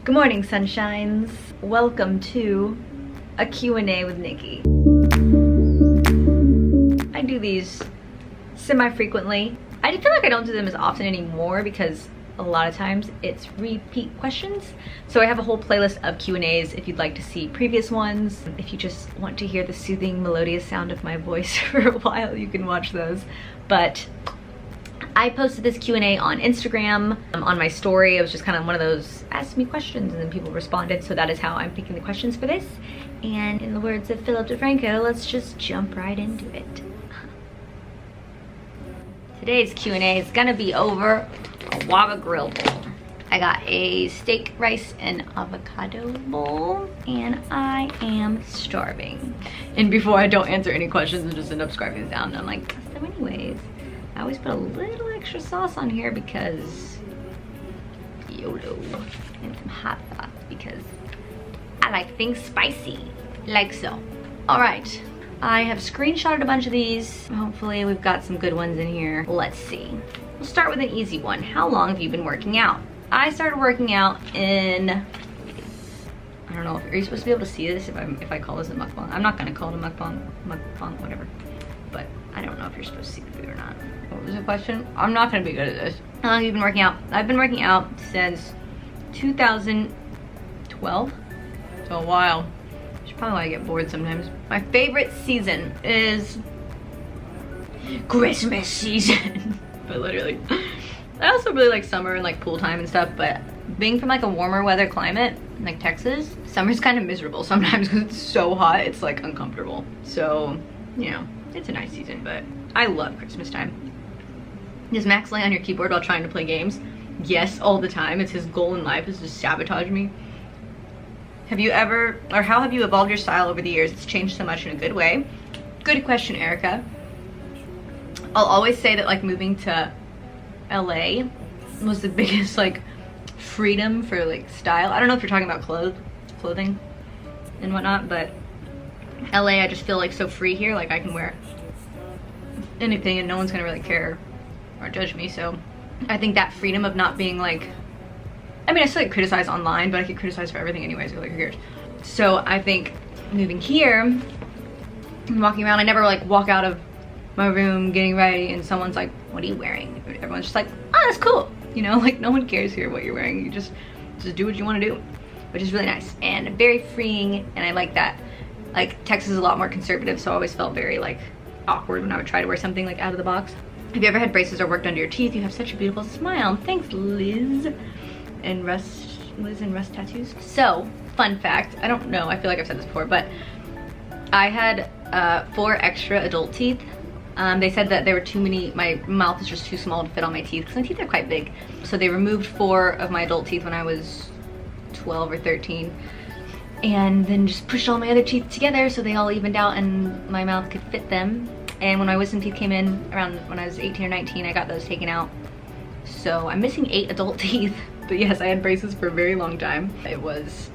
Good morning, sunshines. Welcome to a Q&A with Nikki. I do these semi-frequently. I feel like I don't do them as often anymore because a lot of times it's repeat questions. So I have a whole playlist of Q&As if you'd like to see previous ones. If you just want to hear the soothing, melodious sound of my voice for a while, you can watch those. But I posted this Q&A on Instagram, on my story. It was just kind of one of those ask me questions and then people responded. So that is how I'm picking the questions for this. And in the words of Philip DeFranco, let's just jump right into it. Today's Q&A is gonna be over a Waba grill bowl. I got a steak, rice, and avocado bowl, and I am starving. And before I don't answer any questions and just end up scarfing this down, and I'm like, so anyways, I always put a little extra sauce on here because YOLO, and some hot sauce because I like things spicy, like so. All right, I have screenshotted a bunch of these. Hopefully we've got some good ones in here. Let's see. We'll start with an easy one. How long have you been working out? I started working out in, I don't know, are you supposed to be able to see this if I call this a mukbang? I'm not gonna call it a mukbang, whatever. But I don't know if you're supposed to see the food or not. What was the question? I'm not gonna be good at this. How long have you been working out? I've been working out since 2012, so a while. Which is probably why I get bored sometimes. My favorite season is Christmas season. But literally. I also really like summer and like pool time and stuff, but being from like a warmer weather climate, like Texas, summer's kind of miserable sometimes because it's so hot, it's like uncomfortable. So, you know, it's a nice season, but I love Christmas time. Does Max lay on your keyboard while trying to play games? Yes, all the time. It's his goal in life is to sabotage me. Have you ever, or how have you evolved your style over the years? It's changed so much in a good way. Good question, Erica. I'll always say that like moving to LA was the biggest like freedom for like style. I don't know if you're talking about clothing and whatnot, but LA, I just feel like so free here. Like I can wear anything and no one's gonna really care or judge me. So I think that freedom of not being like, I mean, I still like criticize online, but I get criticized for everything anyways, so like who cares? So I think moving here and walking around, I never like walk out of my room getting ready and someone's like, what are you wearing? Everyone's just like, oh, that's cool. You know, like no one cares here what you're wearing. You just do what you want to do, which is really nice and very freeing. And I like that. Like Texas is a lot more conservative, so I always felt very like awkward when I would try to wear something like out of the box. Have you ever had braces or worked under your teeth? You have such a beautiful smile. Thanks, Liz and Russ tattoos. So, fun fact, I don't know, I feel like I've said this before, but I had 4 extra adult teeth. They said that there were too many, my mouth is just too small to fit all my teeth because my teeth are quite big. So they removed 4 of my adult teeth when I was 12 or 13 and then just pushed all my other teeth together so they all evened out and my mouth could fit them. And when my wisdom teeth came in around when I was 18 or 19, I got those taken out. So I'm missing 8 adult teeth. But yes, I had braces for a very long time. It was,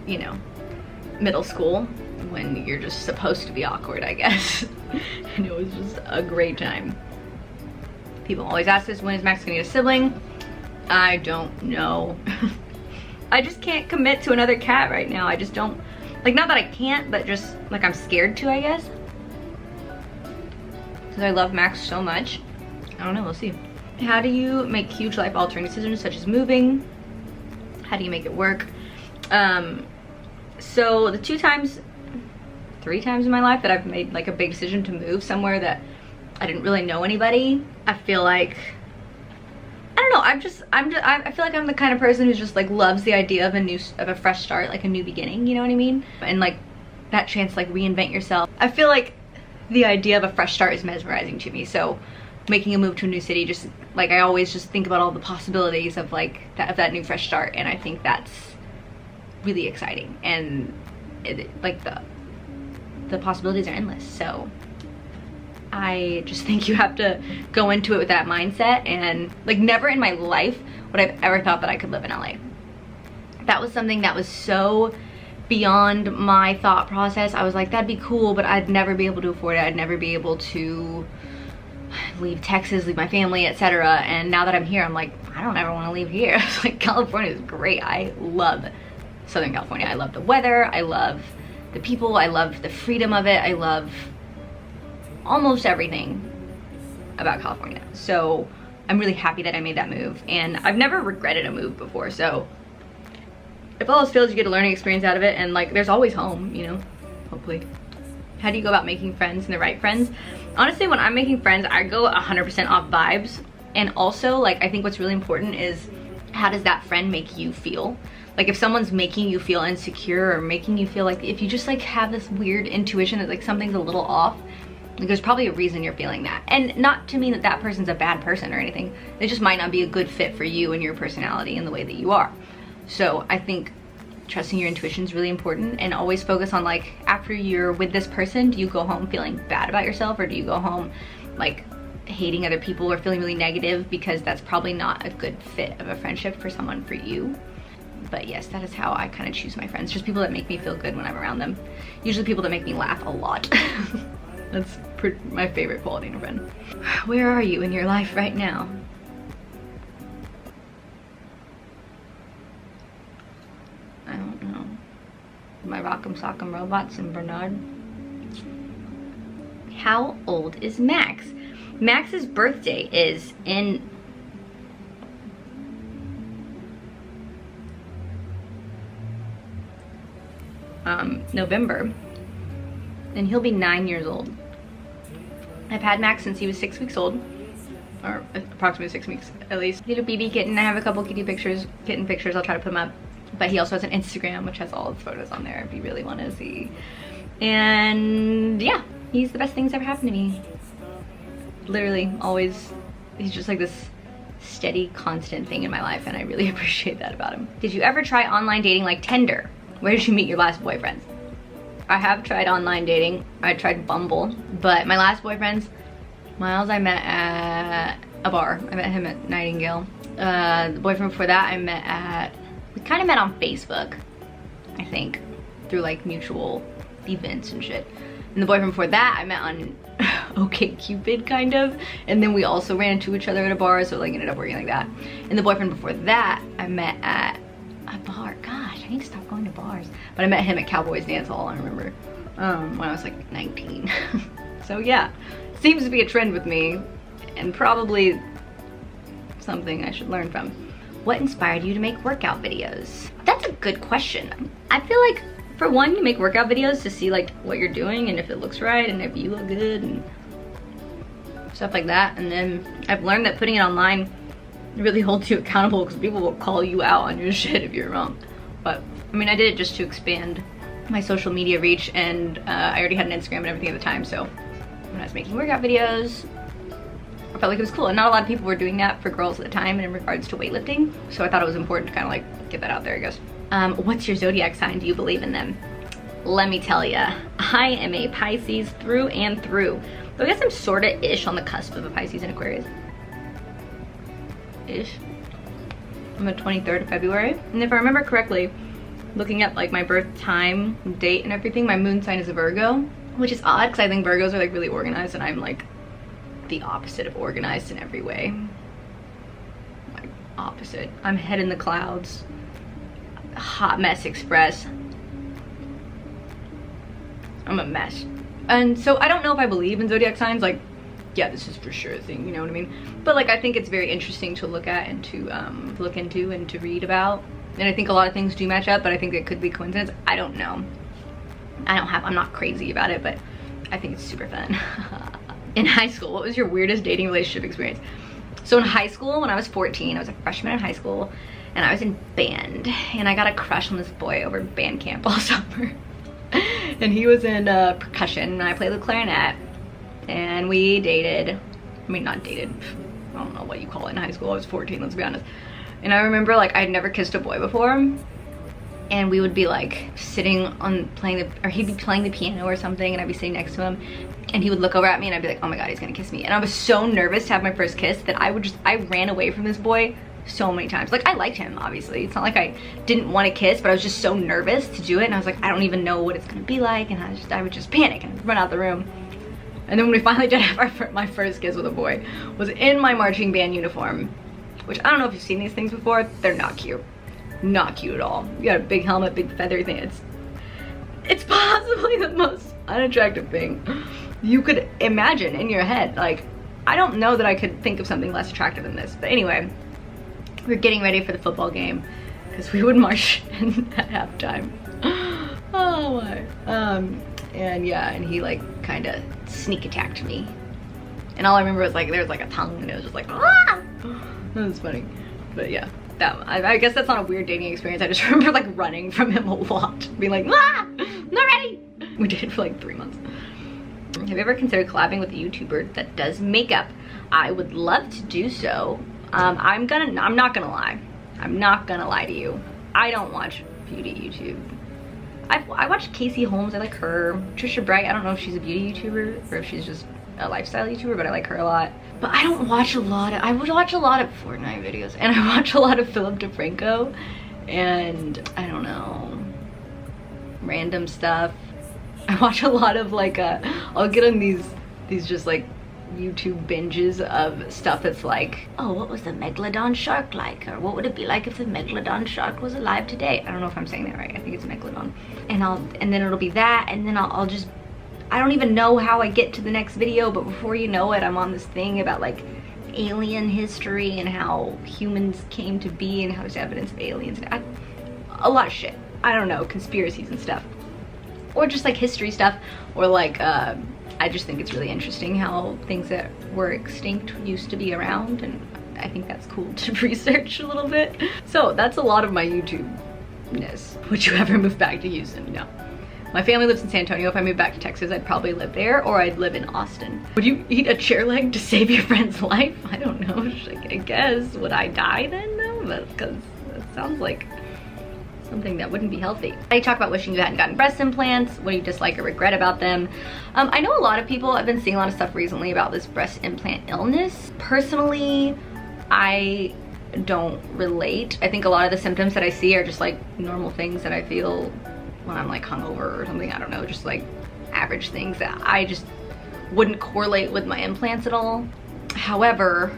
you know, middle school when you're just supposed to be awkward, I guess. And it was just a great time. People always ask us, when is Max gonna get a sibling? I don't know. I just can't commit to another cat right now. I just don't, like, not that I can't, but just like I'm scared to, I guess. Because I love Max so much. I don't know, we'll see. How do you make huge life altering decisions such as moving? How do you make it work? So the 3 times in my life that I've made like a big decision to move somewhere that I didn't really know anybody, I feel like, I don't know, I feel like I'm the kind of person who just like loves the idea of a fresh start, like a new beginning, you know what I mean? And like that chance to like reinvent yourself. I feel like the idea of a fresh start is mesmerizing to me. So making a move to a new city, just like I always just think about all the possibilities of like that new fresh start, and I think that's really exciting, and like the possibilities are endless. So I just think you have to go into it with that mindset, and like never in my life would I've ever thought that I could live in LA. That was something that was so beyond my thought process. I was like, that'd be cool, but I'd never be able to afford it. I'd never be able to leave Texas, leave my family, etc. And now that I'm here, I'm like, I don't ever want to leave here. It's like, California is great. I love Southern California. I love the weather. I love the people. I love the freedom of it. I love almost everything about California. So I'm really happy that I made that move, and I've never regretted a move before. So if all else fails, you get a learning experience out of it, and like, there's always home, you know, hopefully. How do you go about making friends and the right friends? Honestly, when I'm making friends, I go 100% off vibes. And also, like, I think what's really important is, how does that friend make you feel? Like, if someone's making you feel insecure, or making you feel like, if you just like have this weird intuition that like something's a little off, like, there's probably a reason you're feeling that. And not to mean that that person's a bad person or anything. They just might not be a good fit for you and your personality and the way that you are. So I think trusting your intuition is really important, and always focus on, like, after you're with this person, do you go home feeling bad about yourself, or do you go home like hating other people or feeling really negative? Because that's probably not a good fit of a friendship for someone for you. But yes, that is how I kind of choose my friends. Just people that make me feel good when I'm around them. Usually people that make me laugh a lot. That's my favorite quality in a friend. Where are you in your life right now? I don't know. My Rock'em Sock'em Robots and Bernard. How old is Max? Max's birthday is in November, and he'll be 9 years old. I've had Max since he was 6 weeks old, or approximately 6 weeks at least. Little BB kitten. I have a couple kitten pictures. I'll try to put them up. But he also has an Instagram, which has all the photos on there if you really want to see. And yeah, he's the best thing that's ever happened to me. Literally, always. He's just like this steady, constant thing in my life, and I really appreciate that about him. Did you ever try online dating like Tinder? Where did you meet your last boyfriends? I have tried online dating. I tried Bumble, but my last boyfriends, Miles, I met at a bar. I met him at Nightingale. The boyfriend before that, we kind of met on Facebook, I think, through like mutual events and shit. And the boyfriend before that, I met on OkCupid, kind of. And then we also ran into each other at a bar, so like ended up working like that. And the boyfriend before that, I met at a bar. Gosh, I need to stop going to bars. But I met him at Cowboys Dance Hall, I remember, when I was like 19. So yeah, seems to be a trend with me, and probably something I should learn from. What inspired you to make workout videos? That's a good question. I feel like, for one, you make workout videos to see like what you're doing and if it looks right and if you look good and stuff like that. And then I've learned that putting it online really holds you accountable, because people will call you out on your shit if you're wrong. But I mean, I did it just to expand my social media reach, and I already had an Instagram and everything at the time. So when I was making workout videos, I felt like it was cool, and not a lot of people were doing that for girls at the time in regards to weightlifting. So I thought it was important to kind of like get that out there, I guess. What's your zodiac sign? Do you believe in them? Let me tell ya, I am a Pisces through and through. So I guess I'm sorta ish on the cusp of a Pisces and Aquarius. Ish. I'm the 23rd of February. And if I remember correctly, looking at like my birth time, date and everything, my moon sign is a Virgo, which is odd because I think Virgos are like really organized, and I'm like the opposite of organized in every way. Like opposite. I'm head in the clouds. Hot mess express. I'm a mess. And so I don't know if I believe in zodiac signs, like, yeah, this is for sure a thing, you know what I mean? But like, I think it's very interesting to look at and to look into and to read about. And I think a lot of things do match up, but I think it could be coincidence. I don't know. I'm not crazy about it, but I think it's super fun. In high school, what was your weirdest dating relationship experience? So in high school, when I was 14, I was a freshman in high school, and I was in band, and I got a crush on this boy over band camp all summer. And he was in percussion, and I played the clarinet, and we dated. I mean, not dated, I don't know what you call it in high school. I was 14, let's be honest. And I remember, like, I'd never kissed a boy before, and we would be like sitting on or he'd be playing the piano or something, and I'd be sitting next to him, and he would look over at me, and I'd be like, oh my god, he's gonna kiss me. And I was so nervous to have my first kiss that I ran away from this boy so many times. Like, I liked him, obviously. It's not like I didn't want to kiss, but I was just so nervous to do it, and I was like, I don't even know what it's gonna be like, and I would just panic and run out the room. And then when we finally did have my first kiss with a boy, was in my marching band uniform which I don't know if you've seen these things before. They're not cute. Not cute at all. You got a big helmet, big feathery thing. It's possibly the most unattractive thing you could imagine in your head. Like, I don't know that I could think of something less attractive than this. But anyway, we're getting ready for the football game because we would march at halftime. Oh my. And yeah, and he like kind of sneak attacked me. And all I remember was like, there was like a tongue and it was just like, ah! That was funny. But yeah, I guess that's not a weird dating experience. I just remember like running from him a lot. Being like, ah, not ready. We did it for like 3 months. Have you ever considered collabing with a YouTuber that does makeup? I would love to do so. I'm not gonna lie. I'm not gonna lie to you. I don't watch beauty YouTube. I watch Casey Holmes, I like her. Trisha Bright, I don't know if she's a beauty YouTuber or if she's just a lifestyle YouTuber, but I like her a lot. But I don't watch a lot of, I would watch a lot of Fortnite videos, and I watch a lot of Philip DeFranco, and I don't know, random stuff. I watch a lot of like, I'll get on these just like YouTube binges of stuff that's like, oh, what was the megalodon shark like? Or what would it be like if the megalodon shark was alive today? I don't know if I'm saying that right. I think it's megalodon. And then it'll be that, and then I'll just, I don't even know how I get to the next video, but before you know it, I'm on this thing about like alien history and how humans came to be and how there's evidence of aliens. A lot of shit. I don't know, conspiracies and stuff. Or just like history stuff, or like, I just think it's really interesting how things that were extinct used to be around, and I think that's cool to research a little bit. So that's a lot of my YouTube-ness. Would you ever move back to Houston? No. My family lives in San Antonio. If I moved back to Texas, I'd probably live there, or I'd live in Austin. Would you eat a chair leg to save your friend's life? I don't know, I guess. Would I die then though? Because that sounds like something that wouldn't be healthy. I talk about wishing you hadn't gotten breast implants. What do you dislike or regret about them? I know a lot of people, I've been seeing a lot of stuff recently about this breast implant illness. Personally, I don't relate. I think a lot of the symptoms that I see are just like normal things that I feel when I'm like hungover or something. I don't know, just like average things that I just wouldn't correlate with my implants at all. However,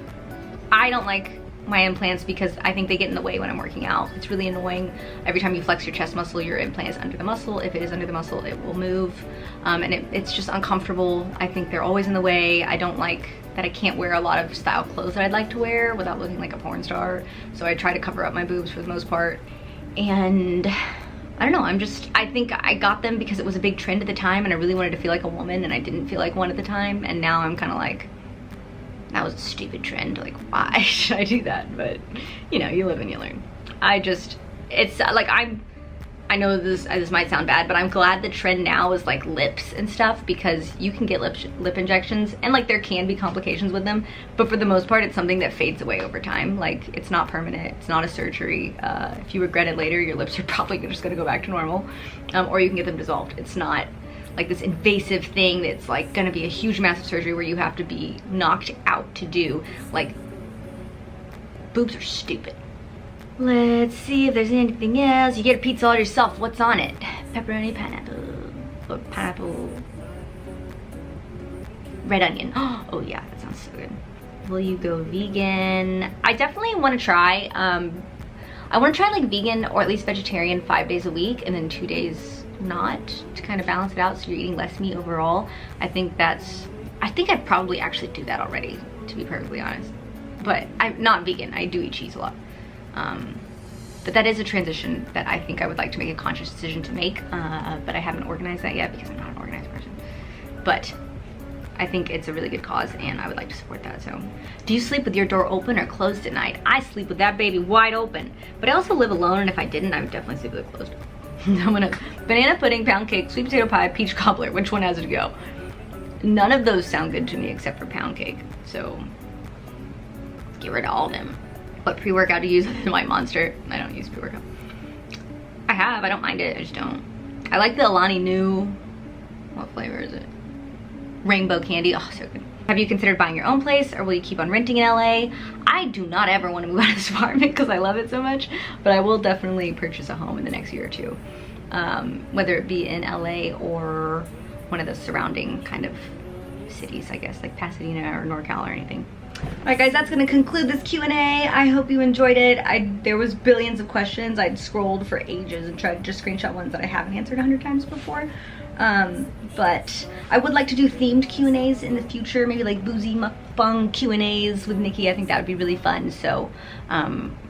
I don't like my implants because I think they get in the way when I'm working out. It's really annoying. Every time you flex your chest muscle, your implant is under the muscle. If it is under the muscle, it will move. And it's just uncomfortable. I think they're always in the way. I don't like that I can't wear a lot of style clothes that I'd like to wear without looking like a porn star. So I try to cover up my boobs for the most part. And I don't know, I think I got them because it was a big trend at the time and I really wanted to feel like a woman, and I didn't feel like one at the time. And now I'm kind of like, that was a stupid trend, like why should I do that? But you know, you live and you learn. It's like, I know this might sound bad, but I'm glad the trend now is like lips and stuff, because you can get lip injections and like there can be complications with them, but for the most part it's something that fades away over time. Like, it's not permanent, it's not a surgery. If you regret it later, your lips are probably just gonna go back to normal, or you can get them dissolved. It's not like this invasive thing that's like gonna be a huge massive surgery where you have to be knocked out to do. Like, boobs are stupid. Let's see if there's anything else. You get a pizza all yourself, what's on it? Pepperoni, pineapple, or pineapple, red onion. Oh yeah, that sounds so good. Will you go vegan? I definitely want to try. I want to try like vegan or at least vegetarian 5 days a week, and then 2 days not, to kind of balance it out so you're eating less meat overall. I think I'd probably actually do that already, to be perfectly honest. But I'm not vegan, I do eat cheese a lot. But that is a transition that I think I would like to make a conscious decision to make, but I haven't organized that yet because I'm not an organized person. But I think it's a really good cause and I would like to support that. So, do you sleep with your door open or closed at night? I sleep with that baby wide open, but I also live alone, and if I didn't, I would definitely sleep with it closed. I'm gonna banana pudding, pound cake, sweet potato pie, peach cobbler. Which one has to go? None of those sound good to me except for pound cake. So get rid of all of them. What pre-workout do you use other than White Monster? I don't use pre-workout. I don't mind it, I just don't. I like the Alani Nu, what flavor is it? Rainbow candy, oh so good. Have you considered buying your own place, or will you keep on renting in LA? I do not ever want to move out of this apartment because I love it so much, but I will definitely purchase a home in the next year or two. Whether it be in LA or one of the surrounding kind of cities, I guess, like Pasadena or NorCal or anything. Alright guys, that's gonna conclude this Q&A. I hope you enjoyed it. There was billions of questions. I'd scrolled for ages and tried to just screenshot ones that I haven't answered 100 times before. But I would like to do themed Q&As in the future, maybe like boozy mukbang Q&As with Nikki. I think that would be really fun. So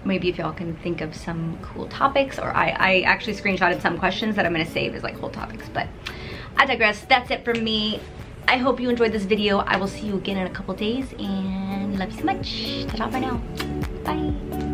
maybe if y'all can think of some cool topics, or I actually screenshotted some questions that I'm gonna save as like whole topics, but I digress. That's it from me. I hope you enjoyed this video. I will see you again in a couple days, and love you so much. Ta-ta for now. Bye.